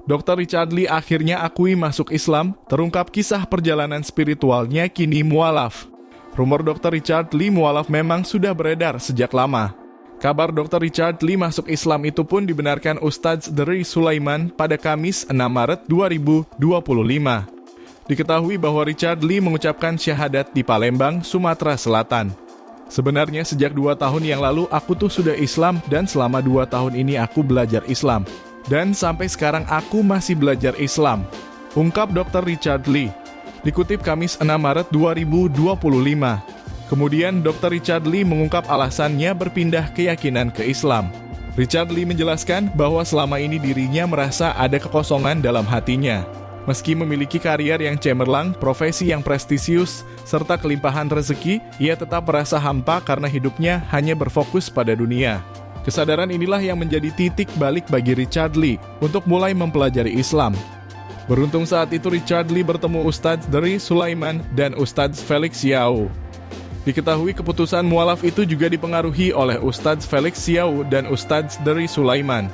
Dr. Richard Lee akhirnya akui masuk Islam, terungkap kisah perjalanan spiritualnya kini mualaf. Rumor Dr. Richard Lee mualaf memang sudah beredar sejak lama. Kabar Dr. Richard Lee masuk Islam itu pun dibenarkan Ustadz Dri Sulaiman pada Kamis 6 Maret 2025. Diketahui bahwa Richard Lee mengucapkan syahadat di Palembang, Sumatera Selatan. Sebenarnya sejak 2 tahun yang lalu aku tuh sudah Islam dan selama 2 tahun ini aku belajar Islam. Dan sampai sekarang aku masih belajar Islam, ungkap Dr. Richard Lee. Dikutip Kamis 6 Maret 2025. Kemudian Dr. Richard Lee mengungkap alasannya berpindah keyakinan ke Islam. Richard Lee menjelaskan bahwa selama ini dirinya merasa ada kekosongan dalam hatinya. Meski memiliki karier yang cemerlang, profesi yang prestisius, serta kelimpahan rezeki, ia tetap merasa hampa karena hidupnya hanya berfokus pada dunia. Kesadaran inilah yang menjadi titik balik bagi Richard Lee untuk mulai mempelajari Islam. Beruntung saat itu Richard Lee bertemu Ustadz Dri Sulaiman dan Ustadz Felix Yao. Diketahui keputusan mualaf itu juga dipengaruhi oleh Ustadz Felix Yao dan Ustadz Dri Sulaiman.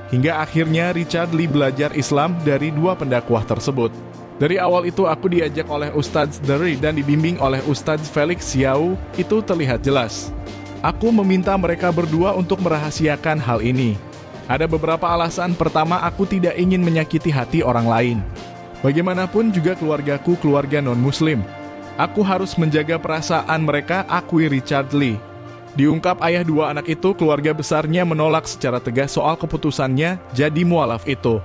Hingga akhirnya Richard Lee belajar Islam dari 2 pendakwah tersebut. Dari awal itu aku diajak oleh Ustadz Dri dan dibimbing oleh Ustadz Felix Yao, itu terlihat jelas. Aku meminta mereka berdua untuk merahasiakan hal ini. Ada beberapa alasan. Pertama, aku tidak ingin menyakiti hati orang lain. Bagaimanapun juga keluargaku keluarga non-muslim. Aku harus menjaga perasaan mereka, akui Richard Lee. Diungkap ayah 2 anak itu, keluarga besarnya menolak secara tegas soal keputusannya jadi mualaf itu.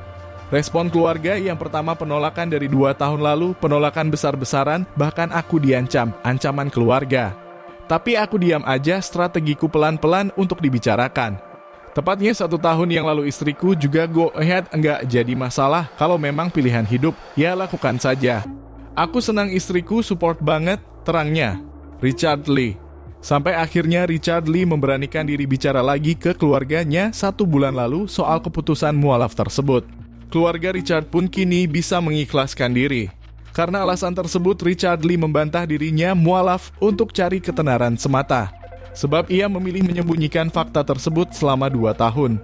Respon keluarga yang pertama penolakan dari 2 tahun lalu, penolakan besar-besaran, bahkan aku diancam, ancaman keluarga. Tapi aku diam aja, strategiku pelan-pelan untuk dibicarakan. Tepatnya 1 tahun yang lalu istriku juga go ahead, enggak jadi masalah, kalau memang pilihan hidup, ya lakukan saja. Aku senang istriku support banget, terangnya Richard Lee. Sampai akhirnya Richard Lee memberanikan diri bicara lagi ke keluarganya 1 bulan lalu soal keputusan mualaf tersebut. Keluarga Richard pun kini bisa mengikhlaskan diri. Karena alasan tersebut, Richard Lee membantah dirinya mualaf untuk cari ketenaran semata. Sebab ia memilih menyembunyikan fakta tersebut selama 2 tahun.